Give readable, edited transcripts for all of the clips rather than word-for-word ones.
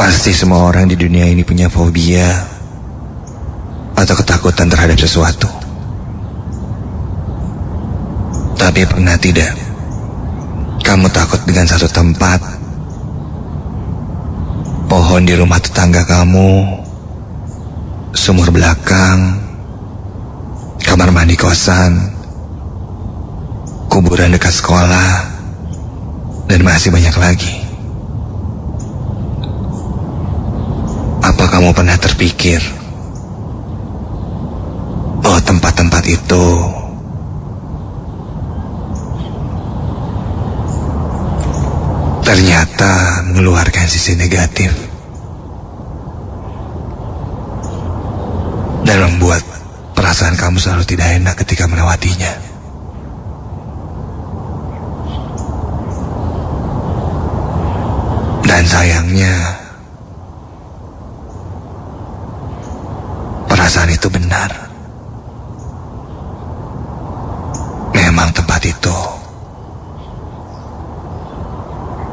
Pasti semua orang di dunia ini punya fobia atau ketakutan terhadap sesuatu. Tapi pernah tidak kamu takut dengan satu tempat, pohon di rumah tetangga kamu, sumur belakang, kamar mandi kosan, kuburan dekat sekolah, dan masih banyak lagi? Apa kamu pernah terpikir bahwa tempat-tempat itu ternyata mengeluarkan sisi negatif dan membuat perasaan kamu selalu tidak enak ketika melewatinya? Dan sayangnya, perasaan itu benar. Memang tempat itu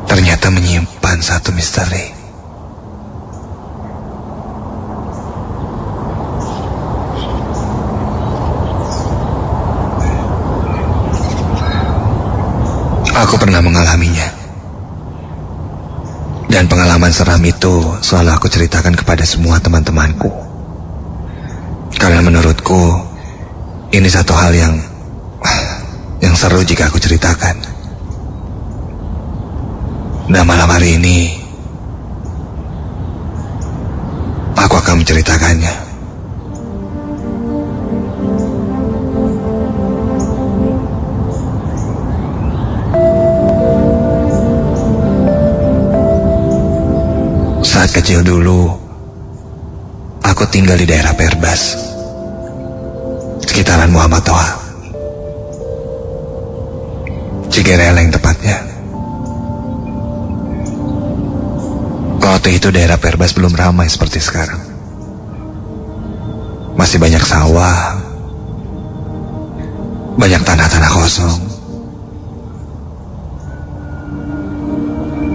ternyata menyimpan satu misteri. Aku pernah mengalaminya. Dan pengalaman seram itu selalu aku ceritakan kepada semua teman-temanku. Karena menurutku ini satu hal yang seru jika aku ceritakan. Dan malam hari ini aku akan menceritakannya. Saat kecil dulu, aku tinggal di daerah Perbas, sekitaran Muhammad Toha, Cigereleng tepatnya. Waktu itu daerah Perbas belum ramai seperti sekarang. Masih banyak sawah, banyak tanah-tanah kosong.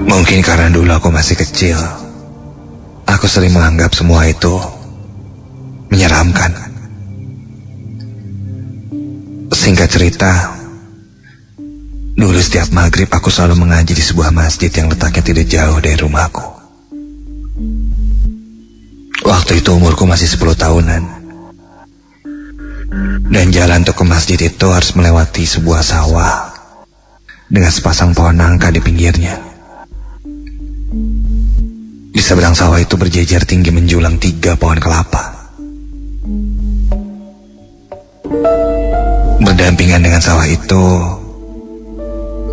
Mungkin karena dulu aku masih kecil, aku sering menganggap semua itu menyeramkan. Singkat cerita, dulu setiap maghrib aku selalu mengaji di sebuah masjid yang letaknya tidak jauh dari rumahku. Waktu itu umurku masih 10 tahunan. Dan jalan untuk ke masjid itu harus melewati sebuah sawah dengan sepasang pohon nangka di pinggirnya. Di seberang sawah itu berjejer tinggi menjulang 3 pohon kelapa. Berdampingan dengan sawah itu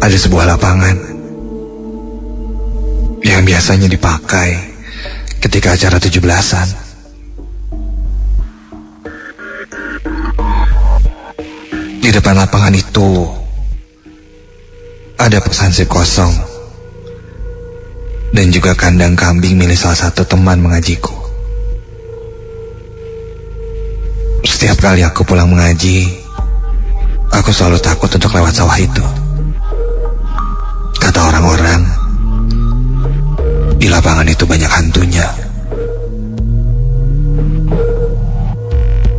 ada sebuah lapangan yang biasanya dipakai ketika acara 17-an. Di depan lapangan itu ada pesansip kosong dan juga kandang kambing milik salah satu teman mengajiku. Setiap kali aku pulang mengaji, aku selalu takut untuk lewat sawah itu. Kata orang-orang, di lapangan itu banyak hantunya.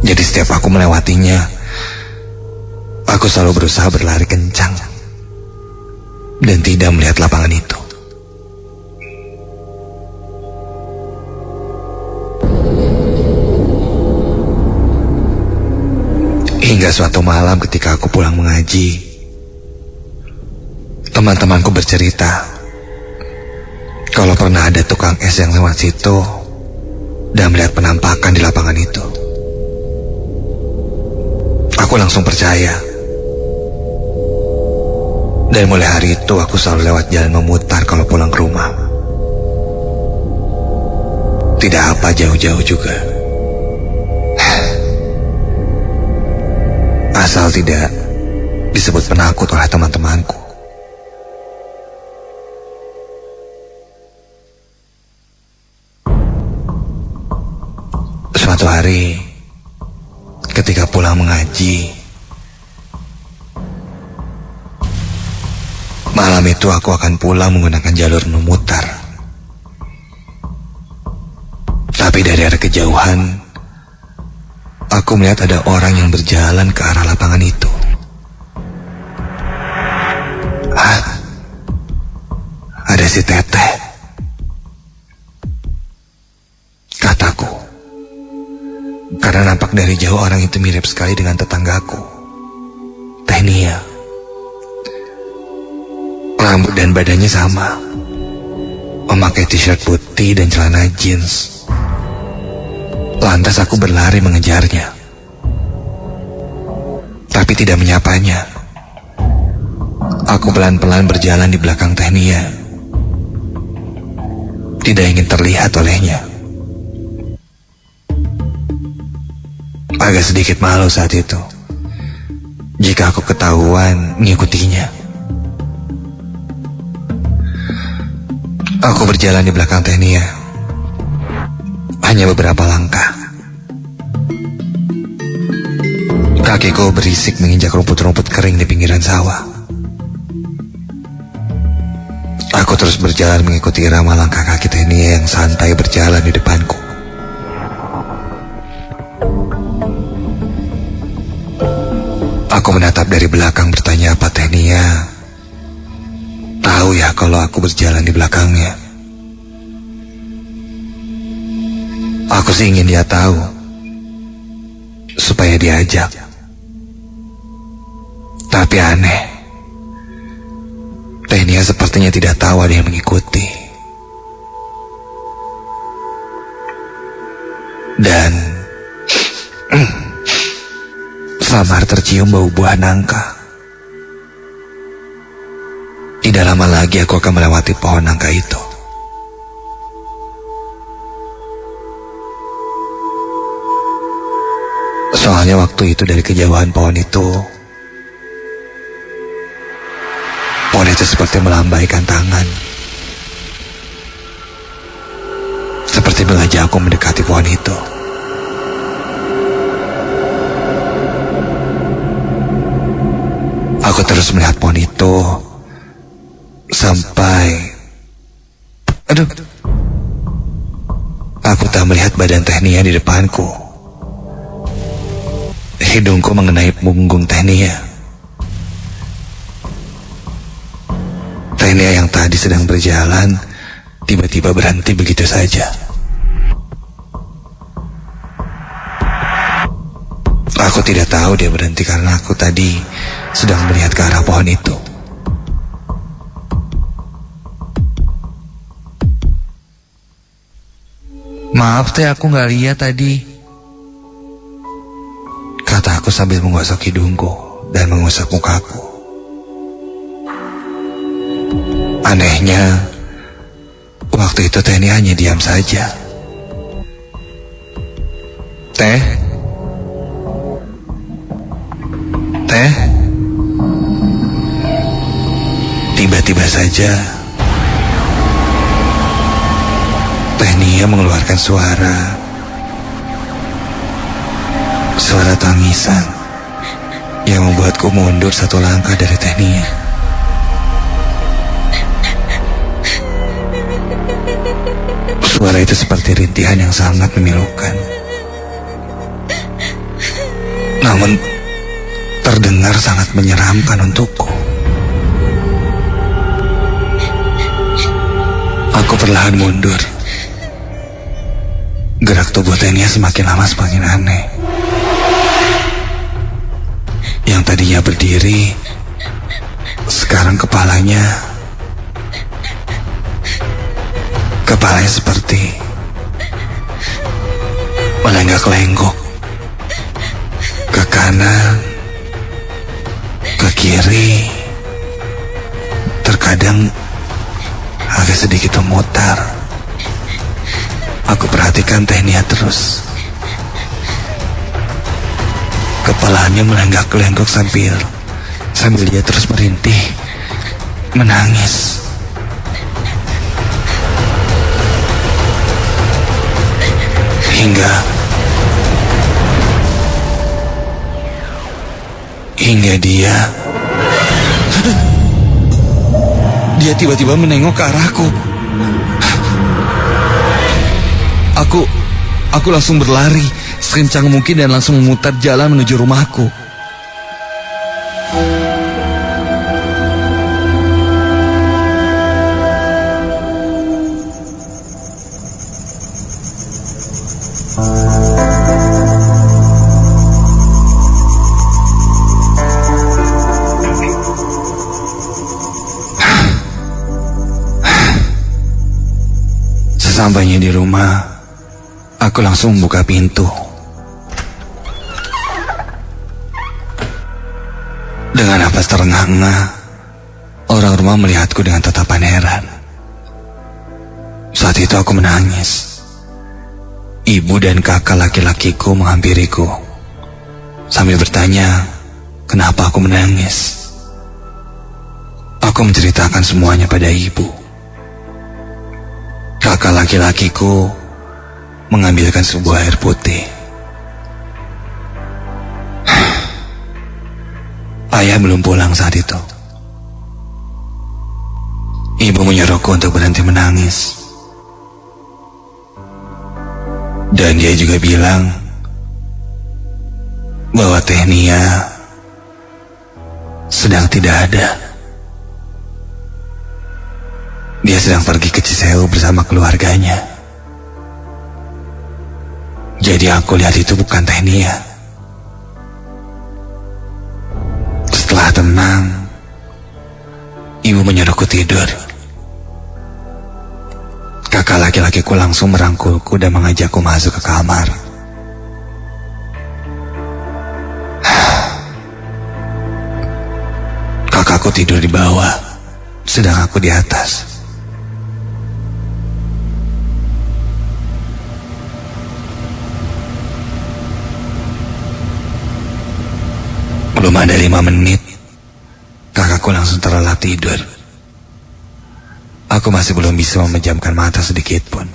Jadi setiap aku melewatinya, aku selalu berusaha berlari kencang dan tidak melihat lapangan itu. Hingga suatu malam ketika aku pulang mengaji, teman-temanku bercerita kalau pernah ada tukang es yang lewat situ dan melihat penampakan di lapangan itu. Aku langsung percaya. Dan mulai hari itu aku selalu lewat jalan memutar kalau pulang ke rumah. Tidak apa jauh-jauh juga. Asal tidak disebut penakut oleh teman-temanku. Suatu hari, ketika pulang mengaji, malam itu aku akan pulang menggunakan jalur memutar. kejauhan, aku melihat ada orang yang berjalan ke arah lapangan itu. Hah? Ada si Teteh, kataku. Karena nampak dari jauh orang itu mirip sekali dengan tetanggaku, Teh Nia. Rambut dan badannya sama, memakai t-shirt putih dan celana jeans. Lantas aku berlari mengejarnya, tapi tidak menyapanya. Aku pelan-pelan berjalan di belakang Teh Nia, tidak ingin terlihat olehnya. Agak sedikit malu saat itu jika aku ketahuan mengikutinya. Aku berjalan di belakang Teh Nia, hanya beberapa langkah. Kakiku berisik menginjak rumput-rumput kering di pinggiran sawah. Aku terus berjalan mengikuti irama langkah kaki Teh Nia yang santai berjalan di depanku. Aku menatap dari belakang bertanya apa Teh Nia tahu ya kalau aku berjalan di belakangnya. Aku sih ingin dia tahu, supaya diajak. Tapi aneh, Teh Nia sepertinya tidak tahu ada yang mengikuti. Dan samar tercium bau buah nangka. Tidak lama lagi aku akan melewati pohon nangka itu. Soalnya waktu itu dari kejauhan pohon itu seperti melambaikan tangan, seperti mengajak aku mendekati pohon itu. Aku terus melihat pohon itu sampai aku tak melihat badan Teh Nia di depanku. Hidungku mengenai punggung Teh Nia. Teh Nia yang tadi sedang berjalan tiba-tiba berhenti begitu saja. Aku tidak tahu dia berhenti karena aku tadi sedang melihat ke arah pohon itu. Maaf Teh, aku gak lihat tadi, kata aku sambil menggosok hidungku dan mengusap mukaku. Anehnya, waktu itu Teh Nia hanya diam saja. Teh? Teh? Tiba-tiba saja Teh Nia mengeluarkan suara tangisan yang membuatku mundur satu langkah dari Teh Nia. Suara itu seperti rintihan yang sangat memilukan, namun terdengar sangat menyeramkan untukku. Aku perlahan mundur. Gerak tubuh Teh Nia semakin lama semakin aneh. Yang tadinya berdiri, sekarang kepalanya seperti melenggak-lenggok ke kanan, ke kiri, terkadang agak sedikit memutar. Aku perhatikan Teh Nia terus. Kepalanya melenggak-lenggok sambil dia terus merintih, menangis. Hingga dia tiba-tiba menengok ke arahku. Aku langsung berlari sekencang mungkin dan langsung memutar jalan menuju rumahku. Sesampainya di rumah, aku langsung membuka pintu. Dengan napas terengah-engah, orang rumah melihatku dengan tatapan heran. Saat itu aku menangis. Ibu dan kakak laki-lakiku menghampiriku sambil bertanya, kenapa aku menangis. Aku menceritakan semuanya pada ibu. Kakak laki-lakiku mengambilkan sebuah air putih. Ayah belum pulang saat itu. Ibu menyuruhku untuk berhenti menangis. Dan dia juga bilang bahwa Teh Nia sedang tidak ada. Dia sedang pergi ke Cisewu bersama keluarganya. Jadi aku lihat itu bukan Teh Nia. Setelah tenang, ibu menyuruhku tidur. Kakak laki-lakiku langsung merangkulku dan mengajakku masuk ke kamar. Kakakku tidur di bawah, sedang aku di atas. Belum ada 5 menit, kakakku langsung terlelap tidur. Aku masih belum bisa memejamkan mata sedikit pun.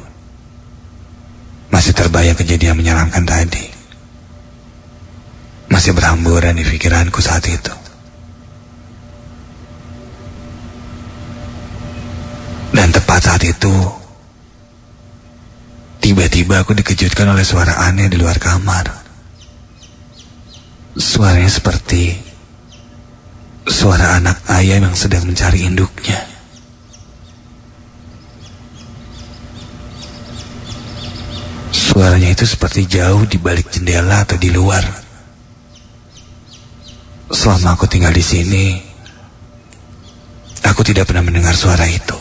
Masih terbayang kejadian menyeramkan tadi. Masih berhamburan di pikiranku saat itu. Dan tepat saat itu, tiba-tiba aku dikejutkan oleh suara aneh di luar kamar. Suaranya seperti suara anak ayam yang sedang mencari induknya. Suaranya itu seperti jauh di balik jendela atau di luar. Selama aku tinggal di sini, aku tidak pernah mendengar suara itu.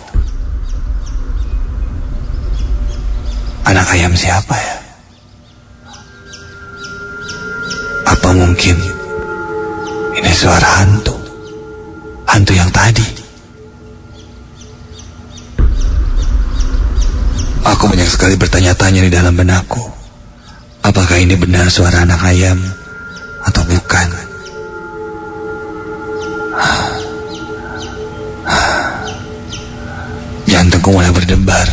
Anak ayam siapa ya? Apa mungkin ini suara hantu? Hantu yang tadi? Aku banyak sekali bertanya-tanya di dalam benakku. Apakah ini benar suara anak ayam atau bukan? Jantungku mulai berdebar.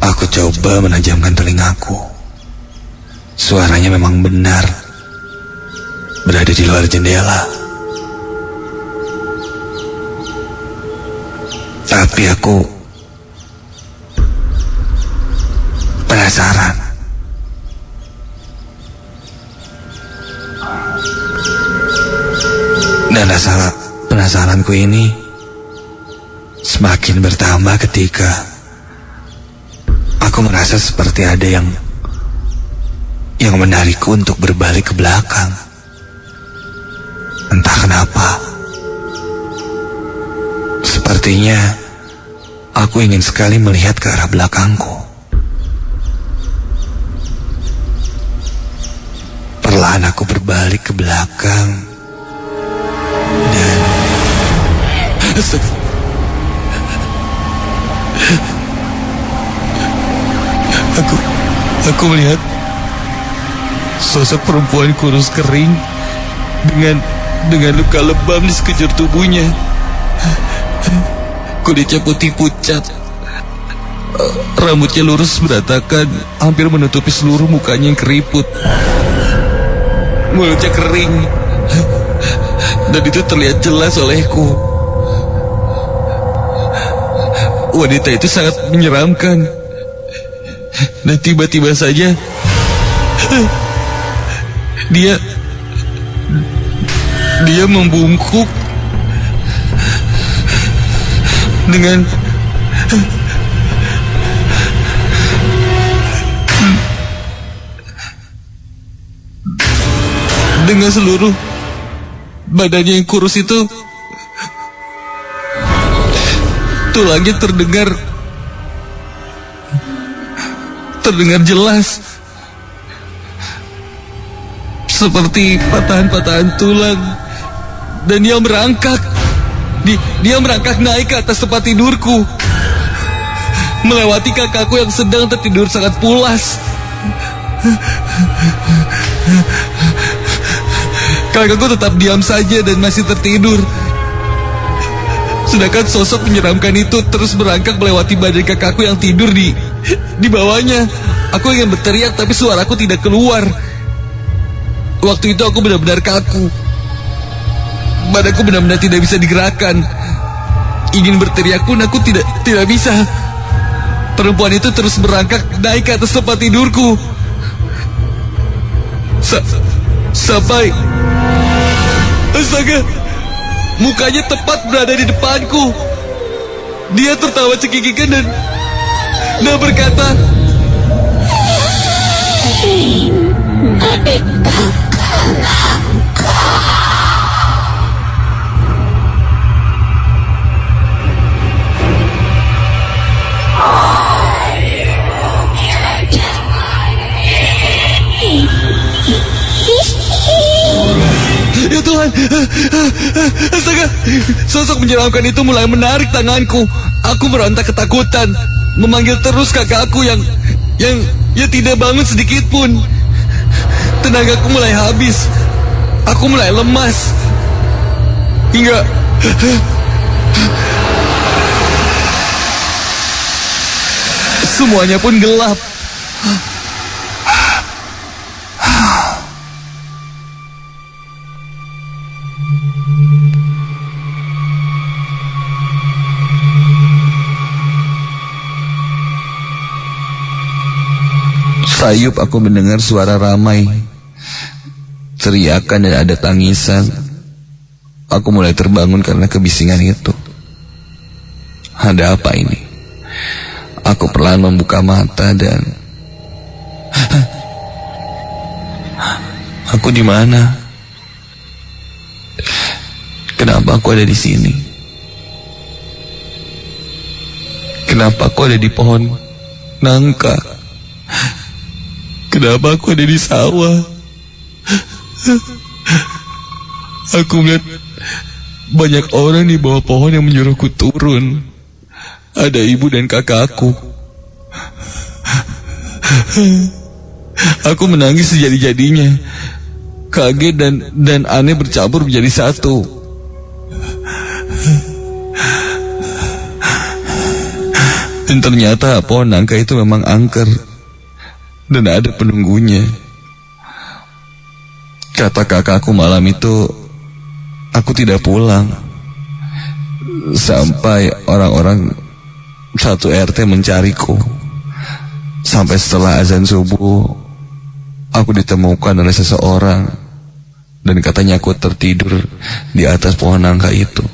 Aku coba menajamkan telingaku. Suaranya memang benar berada di luar jendela. Tapi aku penasaran. Dan rasa penasaranku ini semakin bertambah ketika aku merasa seperti ada yang menarikku untuk berbalik ke belakang. Entah kenapa, sepertinya aku ingin sekali melihat ke arah belakangku. Perlahan aku berbalik ke belakang dan aku melihat sosok perempuan kurus kering dengan luka lebam di sekujur tubuhnya. Kulitnya putih pucat, rambutnya lurus berantakan, hampir menutupi seluruh mukanya yang keriput. Mulutnya kering, dan itu terlihat jelas olehku. Wanita itu sangat menyeramkan. Dan tiba-tiba saja Dia membungkuk dengan seluruh badannya yang kurus itu. Tulangnya terdengar jelas, seperti patahan-patahan tulang. Dan dia merangkak naik ke atas tempat tidurku, melewati kakakku yang sedang tertidur sangat pulas. Kakakku tetap diam saja dan masih tertidur, sedangkan sosok menyeramkan itu terus merangkak melewati badan kakakku yang tidur di bawahnya. Aku ingin berteriak tapi suaraku tidak keluar. Waktu itu aku benar-benar kaku. Badanku benar-benar tidak bisa digerakkan. Ingin berteriak pun aku tidak bisa. Perempuan itu terus merangkak naik ke atas tempat tidurku. Sampai astaga, mukanya tepat berada di depanku. Dia tertawa cekikikan dan berkata, ya Tuhan, astaga, sosok menyeramkan itu mulai menarik tanganku. Aku berontak ketakutan, memanggil terus kakakku yang tidak bangun sedikit pun. Tenagaku mulai habis, aku mulai lemas, hingga semuanya pun gelap. Sayup aku mendengar suara ramai, teriakan dan ada tangisan. Aku mulai terbangun karena kebisingan itu. Ada apa ini? Aku perlahan membuka mata dan aku di mana? Kenapa aku ada di sini? Kenapa aku ada di pohon nangka? Kenapa aku ada di sawah? Aku melihat banyak orang di bawah pohon yang menyuruhku turun. Ada ibu dan kakakku. Aku menangis sejadi-jadinya. Kaget dan aneh bercampur menjadi satu. Dan ternyata pohon nangka itu memang angker dan ada penunggunya. Kata kakakku malam itu, aku tidak pulang sampai orang-orang satu RT mencariku. Sampai setelah azan subuh, aku ditemukan oleh seseorang dan katanya aku tertidur di atas pohon nangka itu.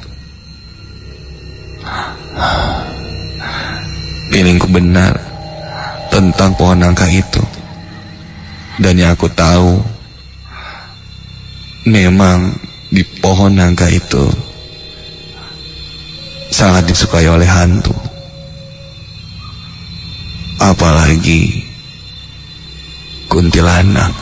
Feelingku benar tentang pohon nangka itu. Dan yang aku tahu, memang di pohon nangka itu sangat disukai oleh hantu. Apalagi kuntilanak.